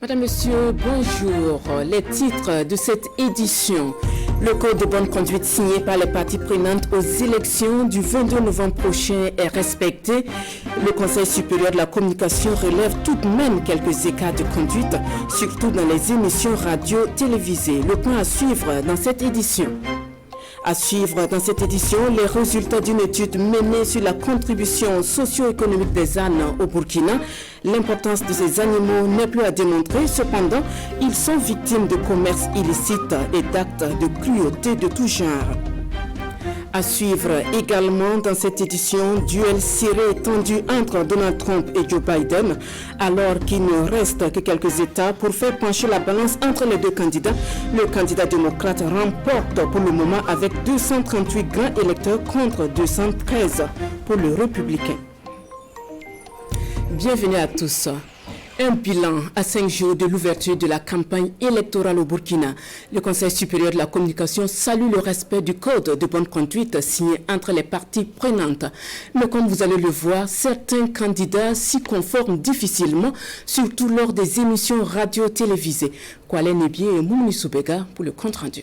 Madame, Monsieur, bonjour. Les titres de cette édition. Le code de bonne conduite signé par les parties prenantes aux élections du 22 novembre prochain est respecté. Le Conseil supérieur de la communication relève tout de même quelques écarts de conduite, surtout dans les émissions radio-télévisées. Le point à suivre dans cette édition. À suivre dans cette édition, les résultats d'une étude menée sur la contribution socio-économique des ânes au Burkina. L'importance de ces animaux n'est plus à démontrer, cependant, ils sont victimes de commerce illicite et d'actes de cruauté de tout genre. À suivre également dans cette édition, duel serré tendu entre Donald Trump et Joe Biden, alors qu'il ne reste que quelques États pour faire pencher la balance entre les deux candidats. Le candidat démocrate remporte pour le moment avec 238 grands électeurs contre 213 pour le républicain. Bienvenue à tous. Un bilan à 5 jours de l'ouverture de la campagne électorale au Burkina. Le Conseil supérieur de la communication salue le respect du code de bonne conduite signé entre les parties prenantes. Mais comme vous allez le voir, certains candidats s'y conforment difficilement, surtout lors des émissions radio-télévisées. Kwale Nebié et Mouni Soubega pour le compte-rendu.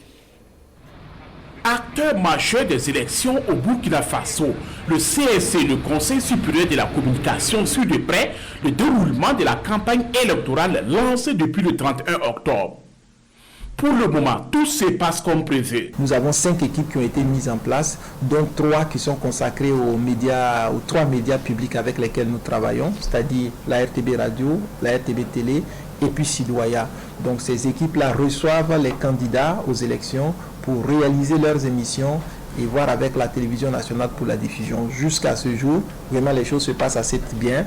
Acteur majeur des élections au Burkina Faso, le CSC, le Conseil supérieur de la communication, suit de près le déroulement de la campagne électorale lancée depuis le 31 octobre. Pour le moment, tout se passe comme prévu. Nous avons 5 équipes qui ont été mises en place, dont 3 qui sont consacrées aux médias, aux 3 médias publics avec lesquels nous travaillons, c'est-à-dire la RTB Radio, la RTB Télé et puis Sidoya. Donc ces équipes-là reçoivent les candidats aux élections pour réaliser leurs émissions et voir avec la télévision nationale pour la diffusion. Jusqu'à ce jour, vraiment les choses se passent assez bien.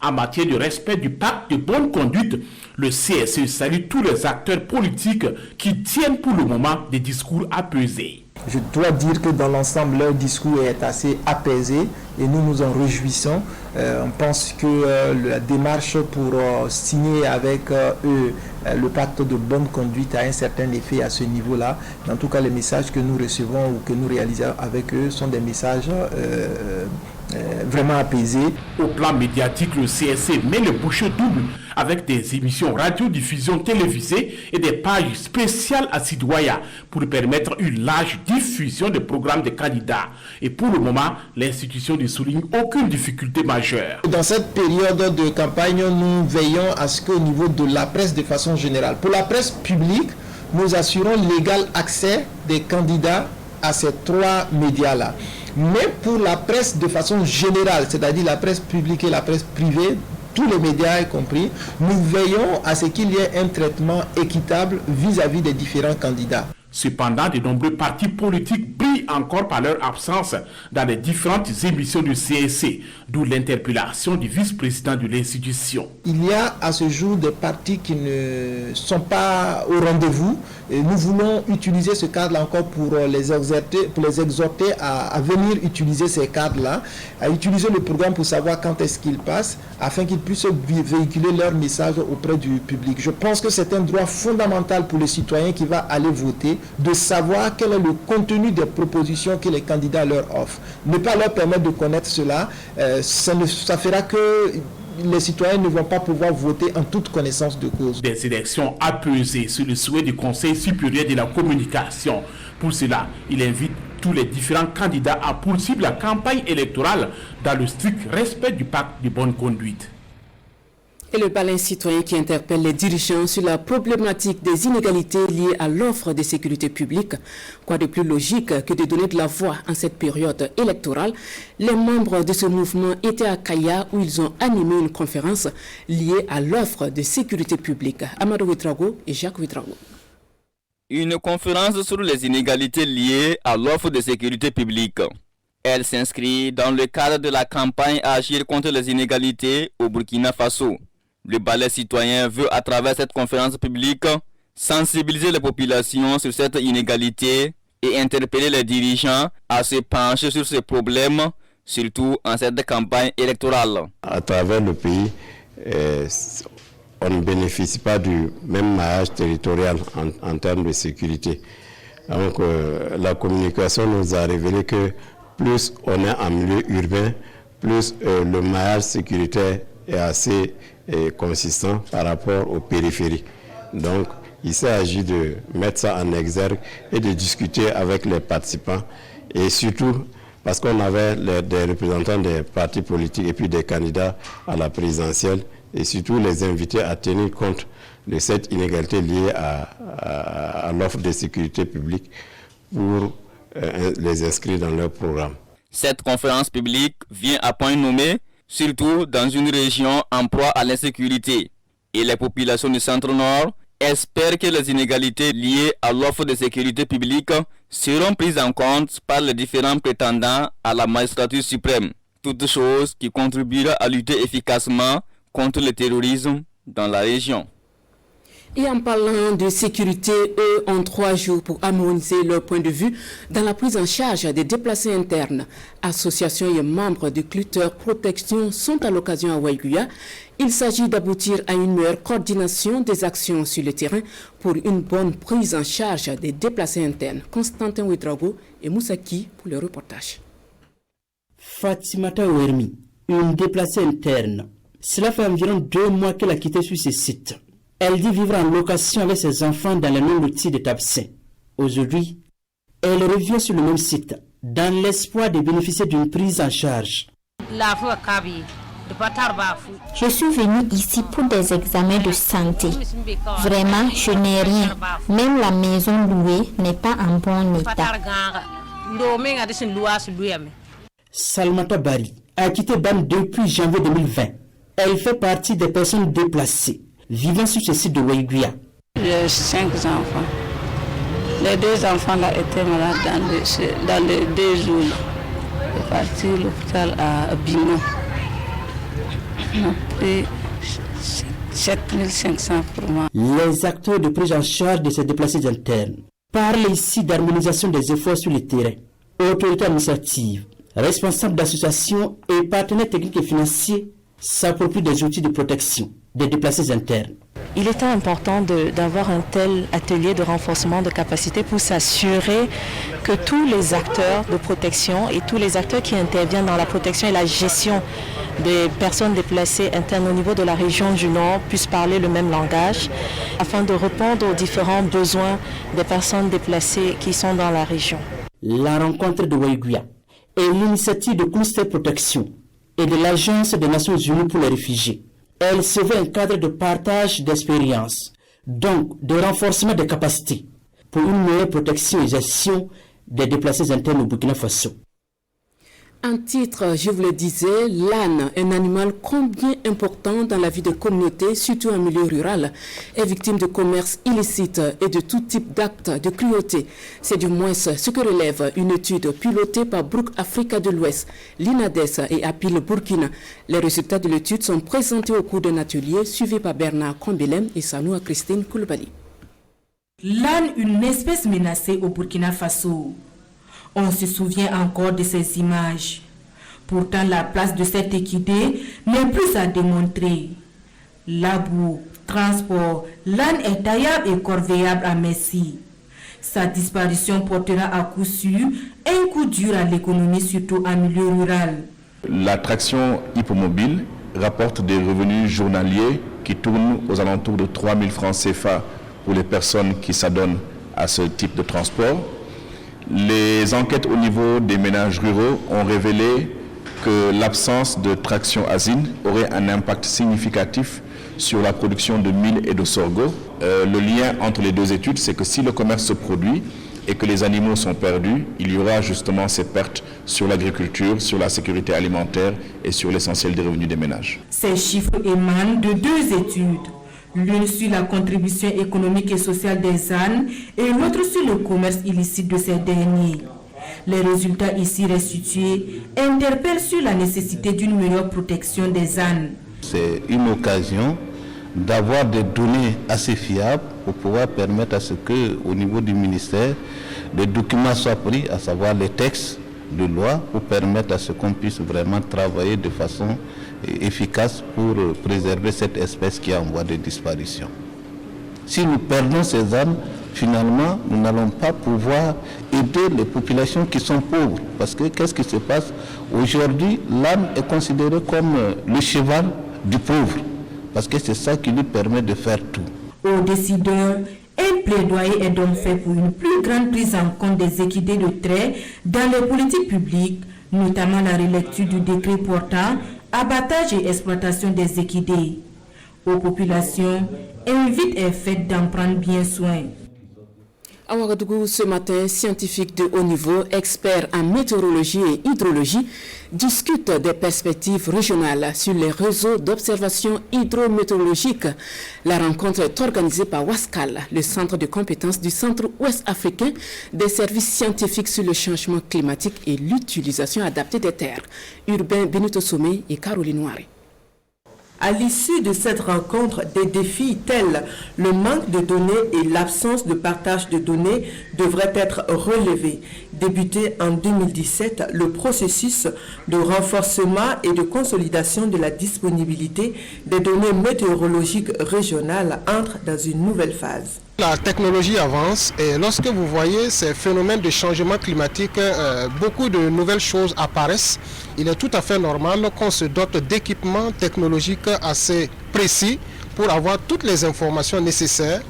En matière de respect du pacte de bonne conduite, le CSE salue tous les acteurs politiques qui tiennent pour le moment des discours apaisés. Je dois dire que dans l'ensemble, leur discours est assez apaisé et nous nous en réjouissons. On pense que la démarche pour signer avec eux le pacte de bonne conduite a un certain effet à ce niveau-là. En tout cas, les messages que nous recevons ou que nous réalisons avec eux sont des messages vraiment apaisés. Au plan médiatique, le CSC met le bouchon double avec des émissions radio-diffusion télévisées et des pages spéciales à Sidoya pour permettre une large diffusion des programmes des candidats. Et pour le moment, l'institution ne souligne aucune difficulté majeure. Dans cette période de campagne, nous veillons à ce qu'au niveau de la presse de façon générale, pour la presse publique, nous assurons l'égal accès des candidats à ces 3 médias-là. Mais pour la presse de façon générale, c'est-à-dire la presse publique et la presse privée, tous les médias y compris, nous veillons à ce qu'il y ait un traitement équitable vis-à-vis des différents candidats. Cependant, de nombreux partis politiques brillent encore par leur absence dans les différentes émissions du CSC, d'où l'interpellation du vice-président de l'institution. Il y a à ce jour des partis qui ne sont pas au rendez-vous. Et nous voulons utiliser ce cadre-là encore pour les exhorter à venir utiliser ces cadres-là, à utiliser le programme pour savoir quand est-ce qu'ils passent, afin qu'ils puissent véhiculer leur message auprès du public. Je pense que c'est un droit fondamental pour le citoyen qui va aller voter, de savoir quel est le contenu des propositions que les candidats leur offrent. Ne pas leur permettre de connaître cela, ça fera que les citoyens ne vont pas pouvoir voter en toute connaissance de cause. Des élections apaisées sur le souhait du Conseil supérieur de la communication. Pour cela, il invite tous les différents candidats à poursuivre la campagne électorale dans le strict respect du pacte de bonne conduite. Et le balain citoyen qui interpelle les dirigeants sur la problématique des inégalités liées à l'offre de sécurité publique. Quoi de plus logique que de donner de la voix en cette période électorale? Les membres de ce mouvement étaient à Kaya où ils ont animé une conférence liée à l'offre de sécurité publique. Amadou Ouedraogo et Jacques Ouedraogo. Une conférence sur les inégalités liées à l'offre de sécurité publique. Elle s'inscrit dans le cadre de la campagne à agir contre les inégalités au Burkina Faso. Le balai citoyen veut, à travers cette conférence publique, sensibiliser les populations sur cette inégalité et interpeller les dirigeants à se pencher sur ces problèmes, surtout en cette campagne électorale. À travers le pays, on ne bénéficie pas du même maillage territorial en termes de sécurité. Donc la communication nous a révélé que plus on est en milieu urbain, plus le maillage sécuritaire est assez consistant par rapport aux périphéries. Donc, il s'agit de mettre ça en exergue et de discuter avec les participants et surtout parce qu'on avait des représentants des partis politiques et puis des candidats à la présidentielle et surtout les inviter à tenir compte de cette inégalité liée à l'offre de sécurité publique pour les inscrire dans leur programme. Cette conférence publique vient à point nommé, surtout dans une région en proie à l'insécurité. Et les populations du centre-nord espèrent que les inégalités liées à l'offre de sécurité publique seront prises en compte par les différents prétendants à la magistrature suprême. Toute chose qui contribuera à lutter efficacement contre le terrorisme dans la région. Et en parlant de sécurité, eux ont 3 jours pour harmoniser leur point de vue dans la prise en charge des déplacés internes. Associations et membres du Clutter Protection sont à l'occasion à Waiguya. Il s'agit d'aboutir à une meilleure coordination des actions sur le terrain pour une bonne prise en charge des déplacés internes. Constantin Ouedraogo et Moussaki pour le reportage. Fatimata Ouermi, une déplacée interne. Cela fait environ 2 mois qu'elle a quitté sur ce site. Elle dit vivre en location avec ses enfants dans le même outil de Tapsin. Aujourd'hui, elle revient sur le même site, dans l'espoir de bénéficier d'une prise en charge. Je suis venue ici pour des examens de santé. Vraiment, je n'ai rien. Même la maison louée n'est pas en bon état. Salmata Bari a quitté BAN depuis janvier 2020. Elle fait partie des personnes déplacées vivant sur ce site de Waiguya. J'ai 5 enfants. Les 2 enfants là étaient malades dans les 2 jours. Je suis parti à l'hôpital à Bino. On a pris 7 500 pour moi. Les acteurs de prise en charge de ces déplacés internes parlent ici d'harmonisation des efforts sur le terrain. Autorités administratives, responsables d'associations et partenaires techniques et financiers s'approprient des outils de protection des déplacés internes. Il était important d'avoir un tel atelier de renforcement de capacité pour s'assurer que tous les acteurs de protection et tous les acteurs qui interviennent dans la protection et la gestion des personnes déplacées internes au niveau de la région du Nord puissent parler le même langage afin de répondre aux différents besoins des personnes déplacées qui sont dans la région. La rencontre de Waiguya est l'initiative de Cluster Protection et de l'Agence des Nations Unies pour les réfugiés. Elle se veut un cadre de partage d'expériences, donc de renforcement des capacités pour une meilleure protection et gestion des déplacés internes au Burkina Faso. En titre, je vous le disais, l'âne, un animal combien important dans la vie des communautés, surtout en milieu rural, est victime de commerce illicite et de tout type d'actes de cruauté. C'est du moins ce que relève une étude pilotée par Brook Africa de l'Ouest, l'INADES et APIL Burkina. Les résultats de l'étude sont présentés au cours d'un atelier suivi par Bernard Kombelem et Sanoua Christine Koulibaly. L'âne, une espèce menacée au Burkina Faso. On se souvient encore de ces images. Pourtant, la place de cette équidé n'est plus à démontrer. Labour, transport, l'âne est taillable et corvéable à merci. Sa disparition portera à coup sûr un coup dur à l'économie, surtout en milieu rural. La traction hippomobile rapporte des revenus journaliers qui tournent aux alentours de 3 000 francs CFA pour les personnes qui s'adonnent à ce type de transport. Les enquêtes au niveau des ménages ruraux ont révélé que l'absence de traction asine aurait un impact significatif sur la production de mil et de sorgho. Le lien entre les 2 études, c'est que si le commerce se produit et que les animaux sont perdus, il y aura justement ces pertes sur l'agriculture, sur la sécurité alimentaire et sur l'essentiel des revenus des ménages. Ces chiffres émanent de 2 études. L'une sur la contribution économique et sociale des ânes et l'autre sur le commerce illicite de ces derniers. Les résultats ici restitués interpellent sur la nécessité d'une meilleure protection des ânes. C'est une occasion d'avoir des données assez fiables pour pouvoir permettre à ce que, au niveau du ministère, des documents soient pris, à savoir les textes de loi, pour permettre à ce qu'on puisse vraiment travailler de façon efficace pour préserver cette espèce qui est en voie de disparition. Si nous perdons ces ânes, finalement, nous n'allons pas pouvoir aider les populations qui sont pauvres. Parce que qu'est-ce qui se passe? Aujourd'hui, l'âne est considéré comme le cheval du pauvre. parce que c'est ça qui lui permet de faire tout. Aux décideurs, un plaidoyer est donc fait pour une plus grande prise en compte des équidés de trait dans les politiques publiques, notamment la relecture du décret portant abattage et exploitation des équidés. Aux populations, invite est faite d'en prendre bien soin. À Ouagadougou, ce matin, scientifiques de haut niveau, experts en météorologie et hydrologie, discutent des perspectives régionales sur les réseaux d'observation hydrométéorologique. La rencontre est organisée par WASCAL, le centre de compétences du Centre ouest africain des services scientifiques sur le changement climatique et l'utilisation adaptée des terres. Urbain Benito Somé et Caroline Noiré. À l'issue de cette rencontre, des défis tels le manque de données et l'absence de partage de données devraient être relevés. Débuté en 2017, le processus de renforcement et de consolidation de la disponibilité des données météorologiques régionales entre dans une nouvelle phase. La technologie avance et lorsque vous voyez ces phénomènes de changement climatique, beaucoup de nouvelles choses apparaissent. Il est tout à fait normal qu'on se dote d'équipements technologiques assez précis pour avoir toutes les informations nécessaires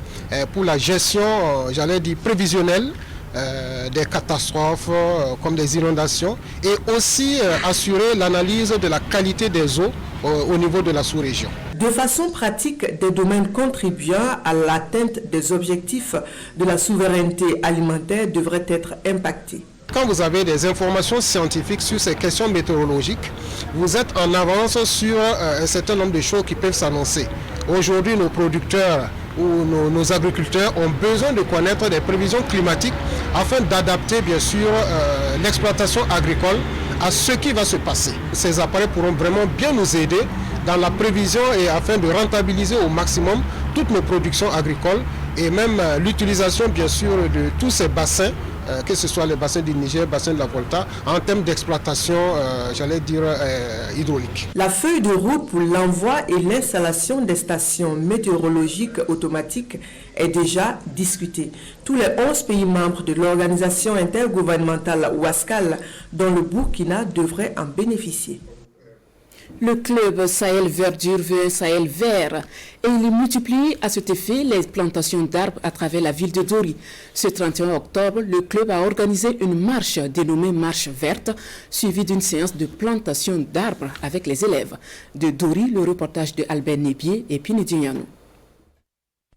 pour la gestion, j'allais dire, prévisionnelle des catastrophes comme des inondations et aussi assurer l'analyse de la qualité des eaux au niveau de la sous-région. De façon pratique, des domaines contribuant à l'atteinte des objectifs de la souveraineté alimentaire devraient être impactés. Quand vous avez des informations scientifiques sur ces questions météorologiques, vous êtes en avance sur un certain nombre de choses qui peuvent s'annoncer. Aujourd'hui, nos producteurs ou nos agriculteurs ont besoin de connaître des prévisions climatiques afin d'adapter bien sûr l'exploitation agricole à ce qui va se passer. Ces appareils pourront vraiment bien nous aider dans la prévision et afin de rentabiliser au maximum toutes nos productions agricoles et même l'utilisation bien sûr de tous ces bassins, que ce soit les bassins du Niger, bassins de la Volta, en termes d'exploitation, j'allais dire, hydraulique. La feuille de route pour l'envoi et l'installation des stations météorologiques automatiques est déjà discutée. Tous les 11 pays membres de l'organisation intergouvernementale WASCAL, dont le Burkina, devraient en bénéficier. Le club Sahel Verdure veut un Sahel vert et il multiplie à cet effet les plantations d'arbres à travers la ville de Dori. Ce 31 octobre, le club a organisé une marche dénommée Marche verte, suivie d'une séance de plantation d'arbres avec les élèves. De Dori, le reportage de Albert Nébier et Pinedignano.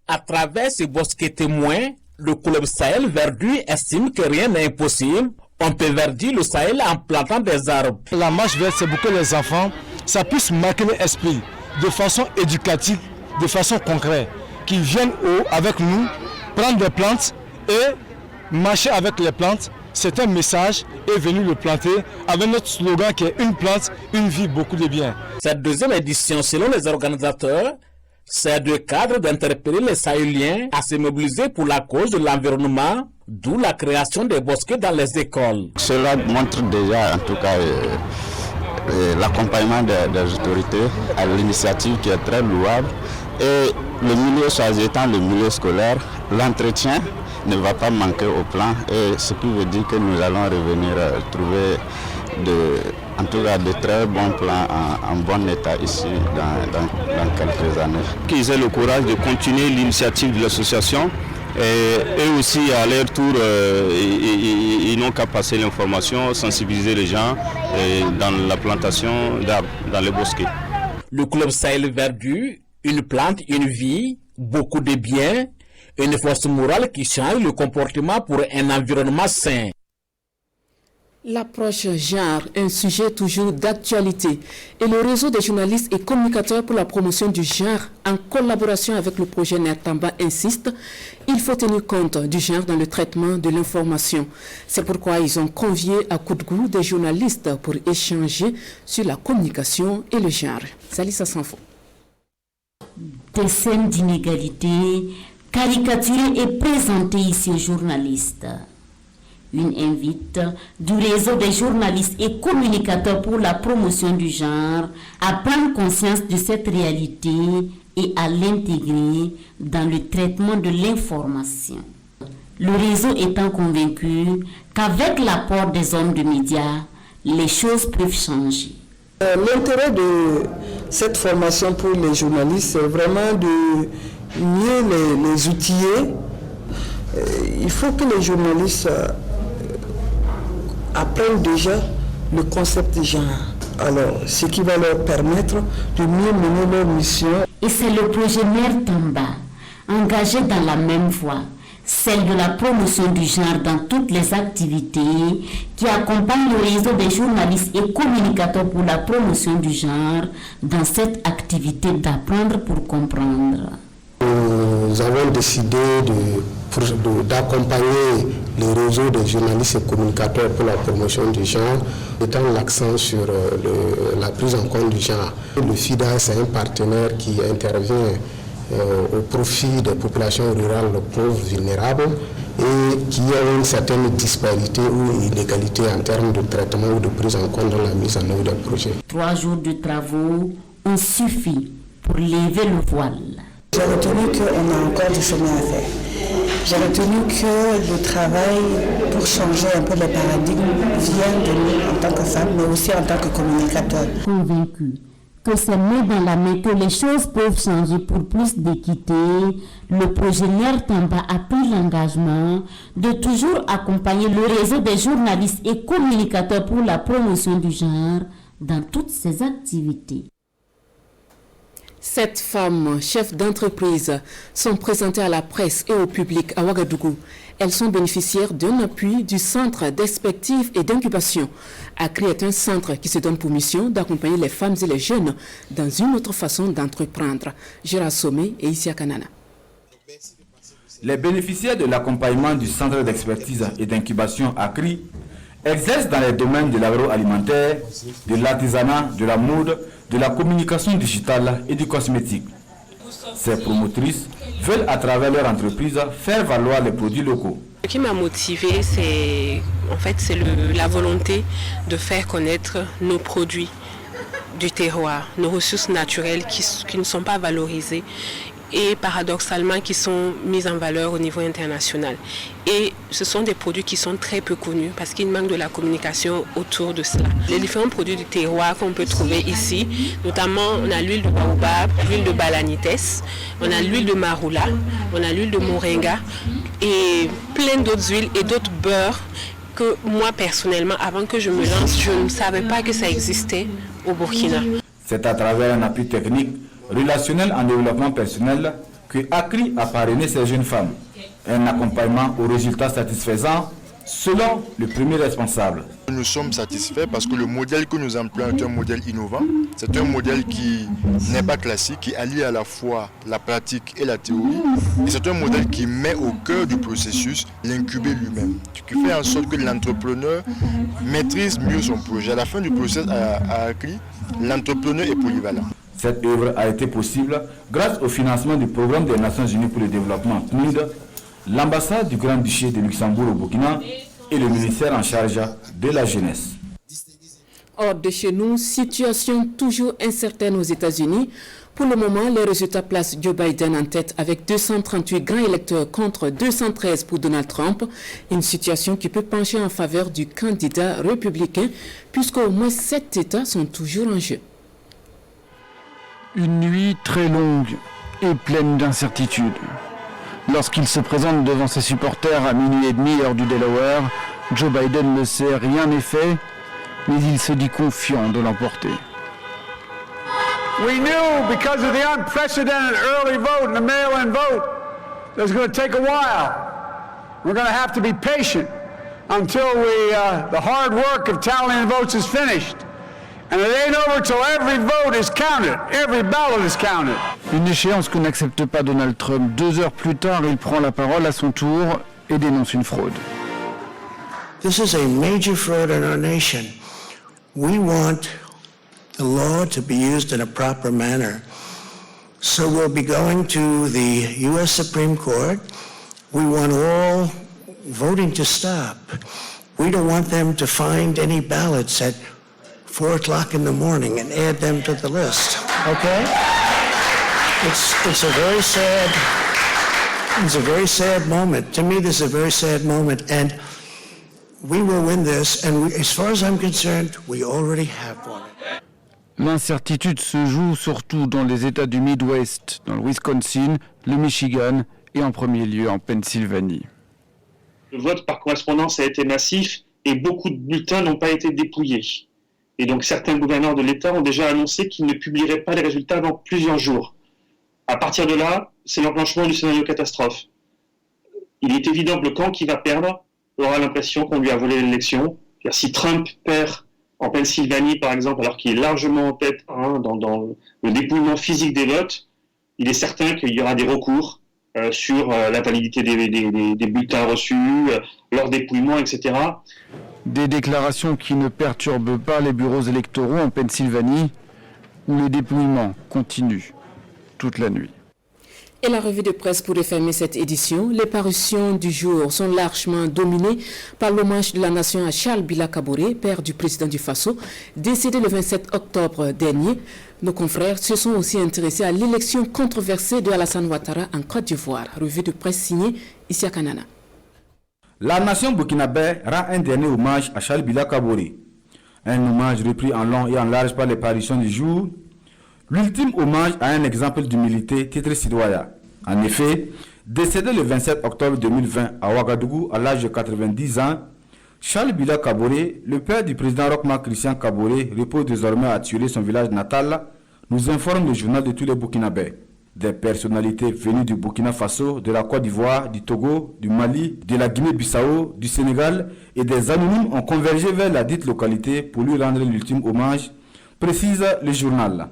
À travers ces bosquets témoins, le club Sahel Verdure estime que rien n'est impossible. On peut verdir le Sahel en plantant des arbres. La marche verte, c'est pour que les enfants, ça puisse marquer l'esprit de façon éducative, de façon concrète, qu'ils viennent avec nous, prendre des plantes et marcher avec les plantes. C'est un message et venir le planter avec notre slogan qui est une plante, une vie, beaucoup de bien. Cette deuxième édition, selon les organisateurs, c'est de cadre d'interpeller les Sahéliens à se mobiliser pour la cause de l'environnement, d'où la création des bosquets dans les écoles. Cela montre déjà en tout cas l'accompagnement des autorités à l'initiative qui est très louable. Et le milieu choisi étant le milieu scolaire, l'entretien ne va pas manquer au plan, et ce qui veut dire que nous allons revenir trouver en tout cas de très bons plans en bon état ici dans quelques années. Qu'ils aient le courage de continuer l'initiative de l'association et aussi à leur tour, ils n'ont qu'à passer l'information, sensibiliser les gens dans la plantation d'arbres, dans les bosquets. Le club Sahel Verdure, une plante, une vie, beaucoup de biens, une force morale qui change le comportement pour un environnement sain. L'approche genre, un sujet toujours d'actualité. Et le réseau des journalistes et communicateurs pour la promotion du genre, en collaboration avec le projet Nertamba, insiste, il faut tenir compte du genre dans le traitement de l'information. C'est pourquoi ils ont convié à Koudgou des journalistes pour échanger sur la communication et le genre. Salissa Sanfo. Des scènes d'inégalité caricaturées et présentées ici aux journalistes. Une invite du réseau des journalistes et communicateurs pour la promotion du genre à prendre conscience de cette réalité et à l'intégrer dans le traitement de l'information. Le réseau étant convaincu qu'avec l'apport des hommes de médias, les choses peuvent changer. L'intérêt de cette formation pour les journalistes, c'est vraiment de mieux les outiller. Il faut que les journalistes apprennent déjà le concept de genre. Alors, ce qui va leur permettre de mieux mener leur mission. Et c'est le projet Mère Tamba, engagé dans la même voie, celle de la promotion du genre dans toutes les activités, qui accompagne le réseau des journalistes et communicateurs pour la promotion du genre dans cette activité d'apprendre pour comprendre. Nous avons décidé d'accompagner le réseau des journalistes et communicateurs pour la promotion du genre, mettant l'accent sur la prise en compte du genre. Le FIDA, c'est un partenaire qui intervient au profit des populations rurales pauvres, vulnérables, et qui ont une certaine disparité ou inégalité en termes de traitement ou de prise en compte dans la mise en œuvre des projets. 3 jours de travaux ont suffi pour lever le voile. J'ai retenu qu'on a encore du chemin à faire. J'ai retenu que le travail pour changer un peu le paradigme vient de nous en tant que femmes, mais aussi en tant que communicateurs. Convaincus que c'est main dans la main que les choses peuvent changer pour plus d'équité, le projet Mère Tamba a pris l'engagement de toujours accompagner le réseau des journalistes et communicateurs pour la promotion du genre dans toutes ses activités. 7 femmes chefs d'entreprise sont présentées à la presse et au public à Ouagadougou. Elles sont bénéficiaires d'un appui du Centre d'expertise et d'incubation. ACRI est un centre qui se donne pour mission d'accompagner les femmes et les jeunes dans une autre façon d'entreprendre. Gérard Sommet et Isia Kanana. Les bénéficiaires de l'accompagnement du Centre d'expertise et d'incubation ACRI exercent dans les domaines de l'agroalimentaire, de l'artisanat, de la mode, de la communication digitale et du cosmétique. Ces promotrices veulent à travers leur entreprise faire valoir les produits locaux. Ce qui m'a motivée, c'est la volonté de faire connaître nos produits du terroir, nos ressources naturelles qui ne sont pas valorisées et paradoxalement qui sont mises en valeur au niveau international. Et ce sont des produits qui sont très peu connus parce qu'il manque de la communication autour de cela. Les différents produits du terroir qu'on peut trouver ici, notamment on a l'huile de baobab, l'huile de balanites, on a l'huile de marula, on a l'huile de moringa et plein d'autres huiles et d'autres beurres que moi personnellement, avant que je me lance, je ne savais pas que ça existait au Burkina. C'est à travers un appui technique relationnel en développement personnel que ACRI a parrainé ces jeunes femmes. Un accompagnement aux résultats satisfaisants selon le premier responsable. Nous sommes satisfaits parce que le modèle que nous employons est un modèle innovant. C'est un modèle qui n'est pas classique, qui allie à la fois la pratique et la théorie. Et c'est un modèle qui met au cœur du processus l'incuber lui-même, qui fait en sorte que l'entrepreneur maîtrise mieux son projet. À la fin du processus à ACRI, l'entrepreneur est polyvalent. Cette œuvre a été possible grâce au financement du programme des Nations Unies pour le développement PNUD, l'ambassade du Grand-Duché de Luxembourg au Burkina et le ministère en charge de la jeunesse. Hors de chez nous, situation toujours incertaine aux États-Unis. Pour le moment, les résultats placent Joe Biden en tête avec 238 grands électeurs contre 213 pour Donald Trump. Une situation qui peut pencher en faveur du candidat républicain puisqu'au moins 7 États sont toujours en jeu. Une nuit très longue et pleine d'incertitudes. Lorsqu'il se présente devant ses supporters à 12h30 heure du Delaware, Joe Biden ne sait, rien n'est fait, mais il se dit confiant de l'emporter. We knew because of the unprecedented early vote and the mail-in vote that it was going to take a while. We're going to have to be patient until the hard work of tallying votes is finished. And it ain't over till every vote is counted, every ballot is counted. Une échéance que n'accepte pas Donald Trump. 2 heures plus tard, il prend la parole à son tour et dénonce une fraude. This is a major fraud in our nation. We want the law to be used in a proper manner. So we'll be going to the U.S. Supreme Court. We want all voting to stop. We don't want them to find any ballots at 4 o'clock in the morning and add them to the list, okay? It's a very sad moment. To me, this is a very sad moment, and we will win this, and as far as I'm concerned, we already have won it. L'incertitude se joue surtout dans les États du Midwest, dans le Wisconsin, le Michigan et en premier lieu en Pennsylvanie. Le vote par correspondance a été massif et beaucoup de bulletins n'ont pas été dépouillés. Et donc certains gouverneurs de l'État ont déjà annoncé qu'ils ne publieraient pas les résultats dans plusieurs jours. À partir de là, c'est l'enclenchement du scénario catastrophe. Il est évident que le camp qui va perdre aura l'impression qu'on lui a volé l'élection. Si Trump perd en Pennsylvanie, par exemple, alors qu'il est largement en tête dans le dépouillement physique des votes, il est certain qu'il y aura des recours sur la validité des bulletins reçus, leur dépouillement, etc. Des déclarations qui ne perturbent pas les bureaux électoraux en Pennsylvanie, où les dépouillements continuent toute la nuit. Et la revue de presse pour refermer cette édition, les parutions du jour sont largement dominées par l'hommage de la nation à Charles Bila Kaboré, père du président du Faso, décédé le 27 octobre dernier. Nos confrères se sont aussi intéressés à l'élection controversée de Alassane Ouattara en Côte d'Ivoire. Revue de presse signée Isia Kanana. La nation burkinabé rend un dernier hommage à Charles Bila Kaboré. Un hommage repris en long et en large par les parutions du jour. L'ultime hommage à un exemple d'humilité titré Sidoya. En effet, décédé le 27 octobre 2020 à Ouagadougou à l'âge de 90 ans, Charles Bila Kaboré, le père du président Roch-Marc Christian Kaboré, repose désormais à Tuélé, son village natal, nous informe le journal de tous les Burkinabés. Des personnalités venues du Burkina Faso, de la Côte d'Ivoire, du Togo, du Mali, de la Guinée-Bissau, du Sénégal et des anonymes ont convergé vers la dite localité pour lui rendre l'ultime hommage, précise le journal.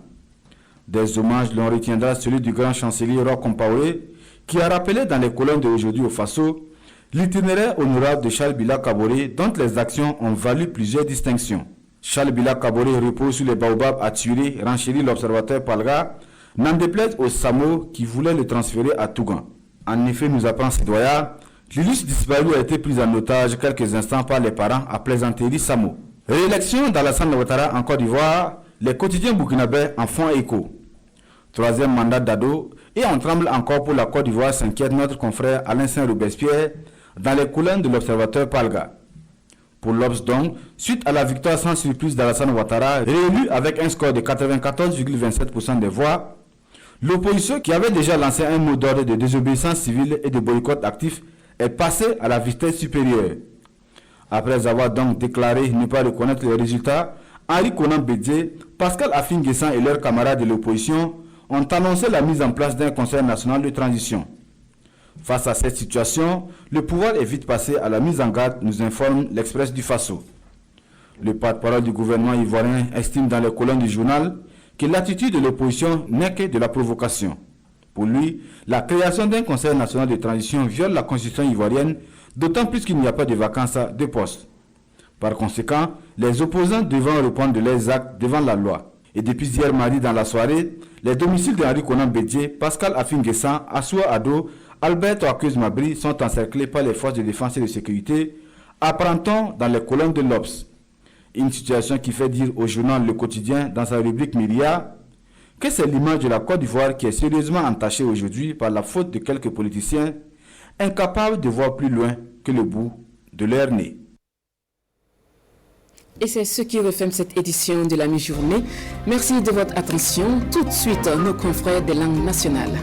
Des hommages l'on retiendra celui du grand chancelier Roch Compaoré, qui a rappelé dans les colonnes d'aujourd'hui au Faso l'itinéraire honorable de Charles Bila Kaboré, dont les actions ont valu plusieurs distinctions. Charles Bila Kaboré repose sur les baobabs à Tuéré, renchérit l'observateur Palga, n'en déplaise aux Samo qui voulaient le transférer à Tougan. En effet, nous apprend Sidoya, l'illustre disparu a été pris en otage quelques instants par les parents à plaisanterie Samo. Réélection d'Alassane Ouattara en Côte d'Ivoire, les quotidiens burkinabés en font écho. Troisième mandat d'ado, et on tremble encore pour la Côte d'Ivoire, s'inquiète notre confrère Alain Saint-Robespierre dans les colonnes de l'observateur Palga. Pour l'Obs donc, suite à la victoire sans surprise d'Alassane Ouattara, réélu avec un score de 94,27% des voix, l'opposition qui avait déjà lancé un mot d'ordre de désobéissance civile et de boycott actif est passée à la vitesse supérieure. Après avoir donc déclaré ne pas reconnaître les résultats, Henri Konan Bédié, Pascal Afin-Guessan et leurs camarades de l'opposition ont annoncé la mise en place d'un conseil national de transition. Face à cette situation, le pouvoir est vite passé à la mise en garde, nous informe l'Express du Faso. Le porte-parole du gouvernement ivoirien estime dans les colonnes du journal que l'attitude de l'opposition n'est que de la provocation. Pour lui, la création d'un conseil national de transition viole la constitution ivoirienne, d'autant plus qu'il n'y a pas de vacances de poste. Par conséquent, les opposants devront répondre de leurs actes devant la loi. Et depuis hier mardi dans la soirée, les domiciles d'Henri Konan Bédié, Pascal Afin-Guessan, Assoua Ado, Alberto Akuz Mabri sont encerclés par les forces de défense et de sécurité, apprend-on dans les colonnes de l'Obs. Une situation qui fait dire au journal Le Quotidien dans sa rubrique Myria que c'est l'image de la Côte d'Ivoire qui est sérieusement entachée aujourd'hui par la faute de quelques politiciens incapables de voir plus loin que le bout de leur nez. Et c'est ce qui referme cette édition de la mi-journée. Merci de votre attention. Tout de suite, nos confrères des langues nationales.